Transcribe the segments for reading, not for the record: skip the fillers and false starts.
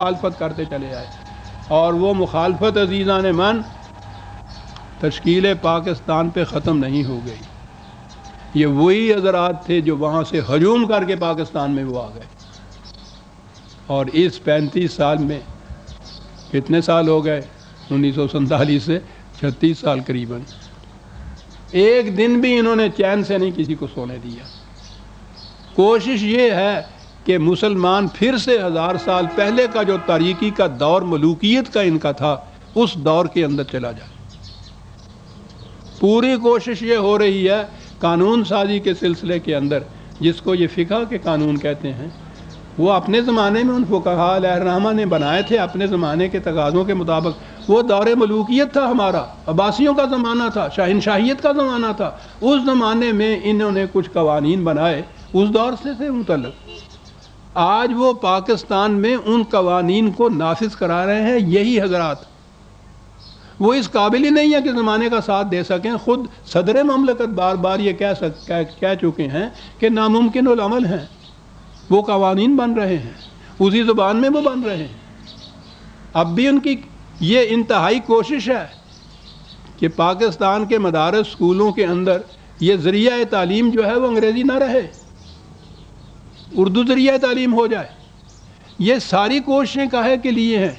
مخالفت کرتے چلے آئے، اور وہ مخالفت عزیزان من تشکیل پاکستان پہ ختم نہیں ہو گئی۔ یہ وہی حضرات تھے جو وہاں سے ہجوم کر کے پاکستان میں وہ آ گئے، اور اس 35 سال میں کتنے سال ہو گئے؟ 1947 سے 36 سال قریباً، ایک دن بھی انہوں نے چین سے نہیں کسی کو سونے دیا۔ کوشش یہ ہے کہ مسلمان پھر سے 1000 سال پہلے کا جو تاریکی کا دور ملوکیت کا ان کا تھا اس دور کے اندر چلا جائے۔ پوری کوشش یہ ہو رہی ہے قانون سازی کے سلسلے کے اندر، جس کو یہ فقہ کے قانون کہتے ہیں، وہ اپنے زمانے میں ان فقہاء علیہ الرحمہ نے بنائے تھے اپنے زمانے کے تقاضوں کے مطابق۔ وہ دور ملوکیت تھا ہمارا، عباسیوں کا زمانہ تھا، شاہنشاہیت کا زمانہ تھا، اس زمانے میں انہوں نے کچھ قوانین بنائے اس دور سے متعلق۔ آج وہ پاکستان میں ان قوانین کو نافذ کرا رہے ہیں یہی حضرات۔ وہ اس قابل ہی نہیں ہے کہ زمانے کا ساتھ دے سکیں۔ خود صدر مملکت بار بار یہ کہہ چکے ہیں کہ ناممکن العمل ہیں، وہ قوانین بن رہے ہیں، اسی زبان میں وہ بن رہے ہیں۔ اب بھی ان کی یہ انتہائی کوشش ہے کہ پاکستان کے مدارس اسکولوں کے اندر یہ ذریعہ تعلیم جو ہے وہ انگریزی نہ رہے، اردو ذریعہ تعلیم ہو جائے۔ یہ ساری کوششیں کاہے کے لیے ہیں؟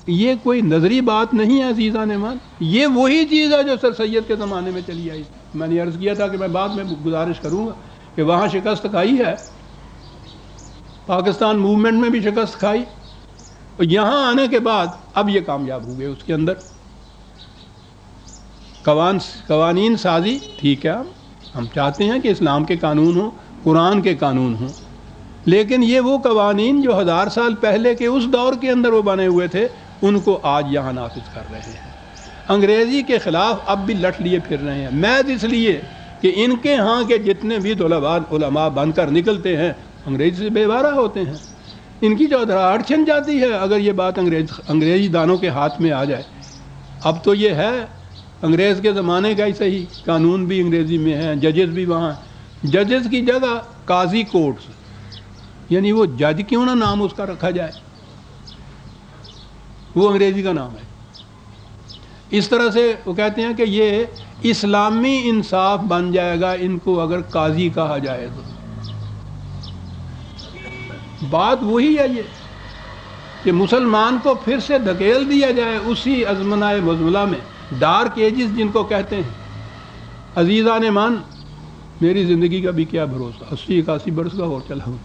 یہ کوئی نظری بات نہیں ہے عزیزان من، یہ وہی چیز ہے جو سر سید کے زمانے میں چلی آئی۔ میں نے عرض کیا تھا کہ میں بعد میں گزارش کروں گا کہ وہاں شکست کھائی ہے، پاکستان موومنٹ میں بھی شکست کھائی، اور یہاں آنے کے بعد اب یہ کامیاب ہو گئے اس کے اندر۔ قوانین سازی ٹھیک ہے، ہم چاہتے ہیں کہ اسلام کے قانون ہوں، قرآن کے قانون ہوں، لیکن یہ وہ قوانین جو 1000 سال پہلے کے اس دور کے اندر وہ بنے ہوئے تھے ان کو آج یہاں نافذ کر رہے ہیں۔ انگریزی کے خلاف اب بھی لٹ لیے پھر رہے ہیں، محض اس لیے کہ ان کے ہاں کے جتنے بھی علماء بن کر نکلتے ہیں انگریزی سے بے بارہ ہوتے ہیں، ان کی چودراہٹ چھن جاتی ہے اگر یہ بات انگریزی دانوں کے ہاتھ میں آ جائے۔ اب تو یہ ہے انگریز کے زمانے کا ہی صحیح، قانون بھی انگریزی میں ہیں، ججز بھی وہاں، ججز کی جگہ قاضی کورٹس، یعنی وہ جج کیوں نہ نام اس کا رکھا جائے، وہ انگریزی کا نام ہے۔ اس طرح سے وہ کہتے ہیں کہ یہ اسلامی انصاف بن جائے گا ان کو اگر قاضی کہا جائے تو۔ بات وہی ہے یہ کہ مسلمان کو پھر سے دھکیل دیا جائے اسی ازمنہ مزملہ میں، ڈارک ایجز جن کو کہتے ہیں۔ عزیزان من، میری زندگی کا بھی کیا بھروسہ، 80-81 برس کا اور چلا ہوں۔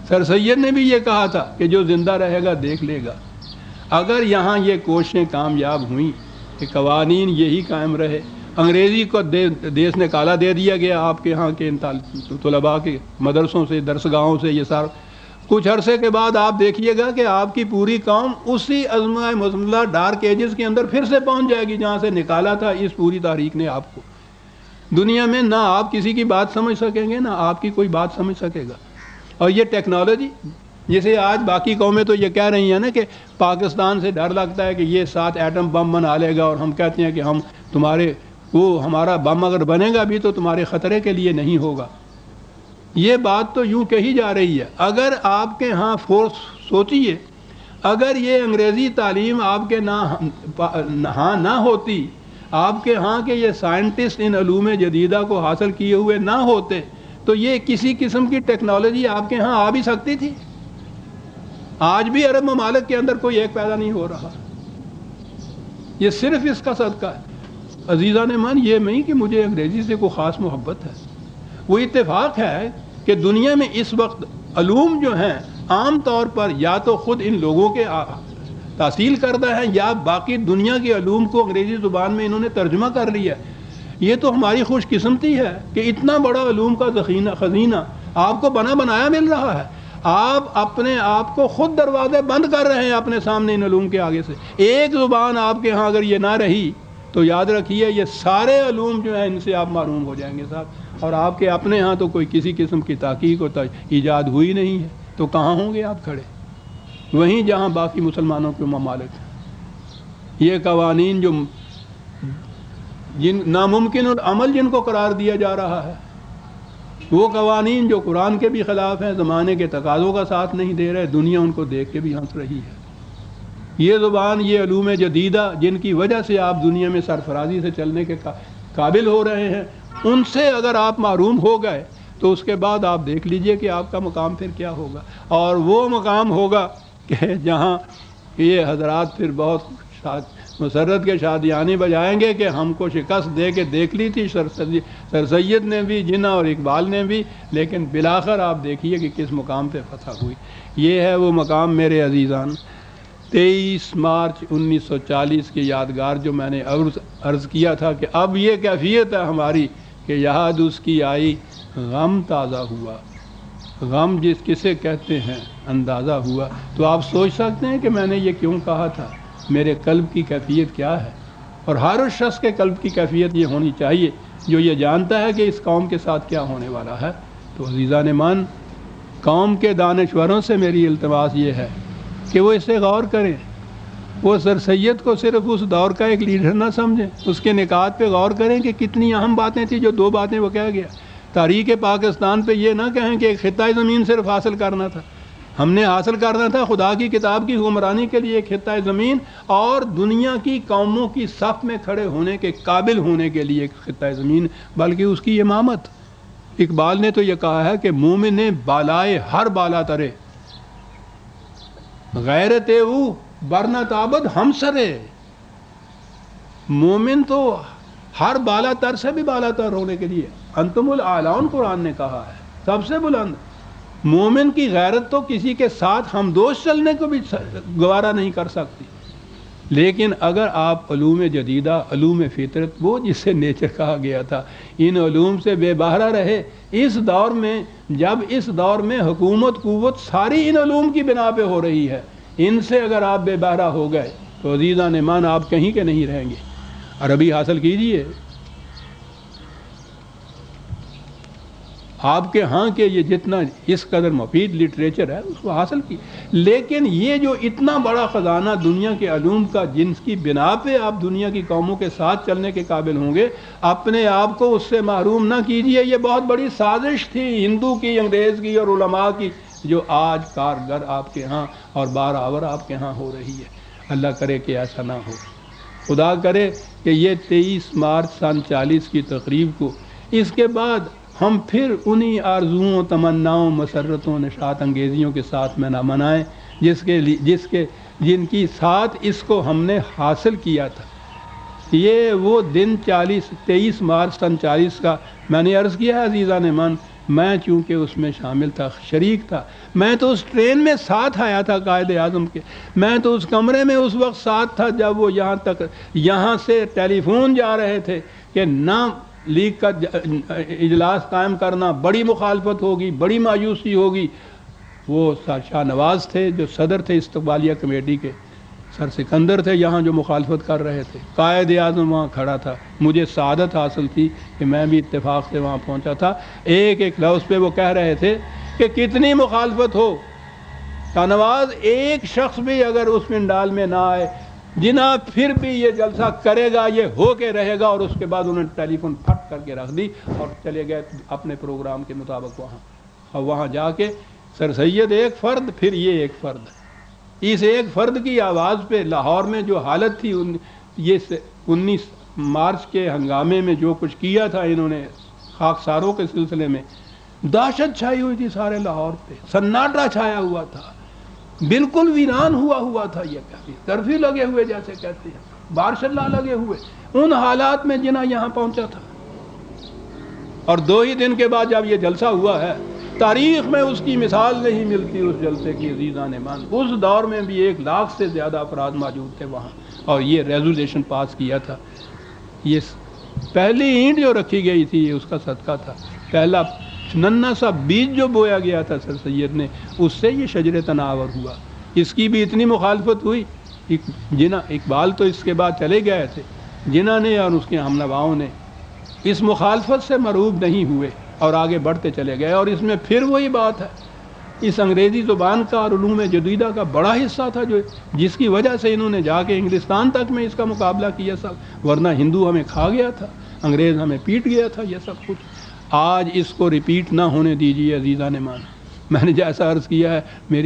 سر سید نے بھی یہ کہا تھا کہ جو زندہ رہے گا دیکھ لے گا۔ اگر یہاں یہ کوششیں کامیاب ہوئیں کہ قوانین یہی قائم رہے، انگریزی کو دیس نے کالا دے دیا گیا آپ کے ہاں کے طلباء کے مدرسوں سے، درسگاہوں سے، یہ سارا کچھ عرصے کے بعد آپ دیکھیے گا کہ آپ کی پوری قوم اسی ازمہ مزملہ ڈارک ایجز کے اندر پھر سے پہنچ جائے گی جہاں سے نکالا تھا اس پوری تاریخ نے آپ کو۔ دنیا میں نہ آپ کسی کی بات سمجھ سکیں گے، نہ آپ کی کوئی بات سمجھ سکے گا۔ اور یہ ٹیکنالوجی جسے آج باقی قومیں تو یہ کہہ رہی ہیں نا کہ پاکستان سے ڈر لگتا ہے کہ یہ 7 ایٹم بم بنا لے گا، اور ہم کہتے ہیں کہ ہم تمہارے ہمارا بم اگر بنے گا بھی تو تمہارے خطرے کے لیے نہیں ہوگا۔ یہ بات تو یوں کہی جا رہی ہے۔ اگر آپ کے ہاں فورس سوچیے، اگر یہ انگریزی تعلیم آپ کے ہاں نہ ہوتی، آپ کے ہاں کے یہ سائنٹسٹ ان علوم جدیدہ کو حاصل کیے ہوئے نہ ہوتے، تو یہ کسی قسم کی ٹیکنالوجی آپ کے ہاں آ بھی سکتی تھی؟ آج بھی عرب ممالک کے اندر کوئی ایک پیدا نہیں ہو رہا۔ یہ صرف اس کا صدقہ ہے۔ عزیزان من، یہ نہیں کہ مجھے انگریزی سے کوئی خاص محبت ہے، وہ اتفاق ہے کہ دنیا میں اس وقت علوم جو ہیں عام طور پر یا تو خود ان لوگوں کے تحصیل کردہ ہیں یا باقی دنیا کے علوم کو انگریزی زبان میں انہوں نے ترجمہ کر لیا ہے۔ یہ تو ہماری خوش قسمتی ہے کہ اتنا بڑا علوم کا خزینہ آپ کو بنا بنایا مل رہا ہے۔ آپ اپنے آپ کو خود دروازے بند کر رہے ہیں اپنے سامنے ان علوم کے آگے سے۔ ایک زبان آپ کے ہاں اگر یہ نہ رہی تو یاد رکھیے یہ سارے علوم جو ہیں ان سے آپ محروم ہو جائیں گے صاحب، اور آپ کے اپنے ہاں تو کوئی کسی قسم کی تحقیق و ایجاد ہوئی نہیں ہے، تو کہاں ہوں گے آپ کھڑے؟ وہیں جہاں باقی مسلمانوں کے ممالک ہیں۔ یہ قوانین جو ناممکن العمل جن کو قرار دیا جا رہا ہے، وہ قوانین جو قرآن کے بھی خلاف ہیں، زمانے کے تقاضوں کا ساتھ نہیں دے رہے، دنیا ان کو دیکھ کے بھی ہنس رہی ہے۔ یہ زبان، یہ علوم جدیدہ جن کی وجہ سے آپ دنیا میں سرفرازی سے چلنے کے قابل ہو رہے ہیں، ان سے اگر آپ محروم ہو گئے تو اس کے بعد آپ دیکھ لیجئے کہ آپ کا مقام پھر کیا ہوگا۔ اور وہ مقام ہوگا کہ جہاں یہ حضرات پھر بہت مسرت کے شادیانے بجائیں گے کہ ہم کو شکست دے کے دیکھ لی تھی سر سید نے بھی، جناح اور اقبال نے بھی، لیکن بالآخر آپ دیکھیے کہ کس مقام پہ فتح ہوئی۔ یہ ہے وہ مقام میرے عزیزان۔ 23 مارچ 1940 کی یادگار جو میں نے عرض کیا تھا کہ اب یہ کیفیت ہے ہماری کہ یاد اس کی آئی غم تازہ ہوا، غم جس کسے کہتے ہیں اندازہ ہوا۔ تو آپ سوچ سکتے ہیں کہ میں نے یہ کیوں کہا تھا، میرے قلب کی کیفیت کیا ہے۔ اور ہر اس شخص کے قلب کی کیفیت یہ ہونی چاہیے جو یہ جانتا ہے کہ اس قوم کے ساتھ کیا ہونے والا ہے۔ تو عزیزان من، قوم کے دانشوروں سے میری التماس یہ ہے کہ وہ اسے غور کریں، وہ سر سید کو صرف اس دور کا ایک لیڈر نہ سمجھیں، اس کے نکات پہ غور کریں کہ کتنی اہم باتیں تھیں جو 2 باتیں وہ کہہ گیا۔ تاریخ پاکستان پہ یہ نہ کہیں کہ ایک خطہ زمین صرف حاصل کرنا تھا، ہم نے حاصل کرنا تھا خدا کی کتاب کی حکمرانی کے لیے ایک خطہ زمین، اور دنیا کی قوموں کی صف میں کھڑے ہونے کے قابل ہونے کے لیے ایک خطہ زمین، بلکہ اس کی امامت۔ اقبال نے تو یہ کہا ہے کہ مومن بالائے ہر بالا ترے، غیرت او برنا تابد ہم سرے۔ مومن تو ہر بالا تر سے بھی بالا تر ہونے کے لیے انتم الاعلون قرآن نے کہا ہے، سب سے بلند۔ مومن کی غیرت تو کسی کے ساتھ ہم دوست چلنے کو بھی گوارا نہیں کر سکتی، لیکن اگر آپ علوم جدیدہ، علوم فطرت، وہ جس سے نیچر کہا گیا تھا، ان علوم سے بے بہرہ رہے اس دور میں، جب اس دور میں حکومت قوت ساری ان علوم کی بنا پہ ہو رہی ہے، ان سے اگر آپ بے بہرہ ہو گئے تو عزیزان ایمان آپ کہیں کے نہیں رہیں گے۔ عربی حاصل کیجئے، آپ کے ہاں کے یہ جتنا اس قدر مفید لٹریچر ہے اس کو حاصل کی، لیکن یہ جو اتنا بڑا خزانہ دنیا کے علوم کا جن کی بنا پہ آپ دنیا کی قوموں کے ساتھ چلنے کے قابل ہوں گے، اپنے آپ کو اس سے محروم نہ کیجئے۔ یہ بہت بڑی سازش تھی ہندو کی، انگریز کی اور علماء کی، جو آج کارگر آپ کے ہاں اور بارآور آپ کے ہاں ہو رہی ہے۔ اللہ کرے کہ ایسا نہ ہو، خدا کرے کہ یہ 23 مارچ سن 40 کی تقریب کو اس کے بعد ہم پھر انہی آرزوؤں، تمناؤں، مسرتوں، نشاط انگیزیوں کے ساتھ میں نہ منائیں جن کی ساتھ اس کو ہم نے حاصل کیا تھا۔ یہ وہ دن 23 مارچ سن 40 کا میں نے عرض کیا ہے عزیزان من، میں چونکہ اس میں شامل تھا، شریک تھا، میں تو اس ٹرین میں ساتھ آیا تھا قائد اعظم کے، میں تو اس کمرے میں اس وقت ساتھ تھا جب وہ یہاں سے ٹیلی فون جا رہے تھے کہ نہ لیگ کا اجلاس قائم کرنا، بڑی مخالفت ہوگی، بڑی مایوسی ہوگی۔ وہ شاہ نواز تھے جو صدر تھے استقبالیہ کمیٹی کے، سر سکندر تھے یہاں جو مخالفت کر رہے تھے، قائد اعظم وہاں کھڑا تھا، مجھے سعادت حاصل تھی کہ میں بھی اتفاق سے وہاں پہنچا تھا۔ ایک ایک لفظ پہ وہ کہہ رہے تھے کہ کتنی مخالفت ہو، شاہ نواز ایک شخص بھی اگر اس پنڈال میں نہ آئے، جناح پھر بھی یہ جلسہ کرے گا، یہ ہو کے رہے گا۔ اور اس کے بعد انہوں نے ٹیلی فون پھٹ کر کے رکھ دی اور چلے گئے اپنے پروگرام کے مطابق وہاں جا کے سر سید ایک فرد، پھر یہ ایک فرد، اس ایک فرد کی آواز پہ لاہور میں جو حالت تھی، یہ 19 مارچ کے ہنگامے میں جو کچھ کیا تھا انہوں نے خاکساروں کے سلسلے میں، دہشت چھائی ہوئی تھی سارے لاہور پہ، سناٹا چھایا ہوا تھا، بالکل ویران ہوا تھا۔ یہ کافی کرفیو لگے ہوئے جیسے کہتے ہیں، مارشل اللہ لگے ہوئے، ان حالات میں جناح یہاں پہنچا تھا۔ اور 2 ہی دن کے بعد جب یہ جلسہ ہوا ہے، تاریخ میں اس کی مثال نہیں ملتی اس جلسے کی عزیزان ایمان۔ اس دور میں بھی 1 لاکھ سے زیادہ افراد موجود تھے وہاں، اور یہ ریزولوشن پاس کیا تھا۔ یہ پہلی اینٹ جو رکھی گئی تھی یہ اس کا صدقہ تھا، پہلا ننھا سا بیج جو بویا گیا تھا سر سید نے، اس سے یہ شجر تناور ہوا۔ اس کی بھی اتنی مخالفت ہوئی، جناح اقبال تو اس کے بعد چلے گئے تھے، جناح نے اور اس کے ہم نواؤں نے اس مخالفت سے مرعوب نہیں ہوئے اور آگے بڑھتے چلے گئے۔ اور اس میں پھر وہی بات ہے، اس انگریزی زبان کا اور علوم جدیدہ کا بڑا حصہ تھا جس کی وجہ سے انہوں نے جا کے انگلستان تک میں اس کا مقابلہ کیا سب، ورنہ ہندو ہمیں کھا گیا تھا، انگریز ہمیں پیٹ گیا تھا، یہ سب کچھ۔ آج اس کو ریپیٹ نہ ہونے دیجیے عزیزان مان. میں نے جیسا عرض کیا ہے میری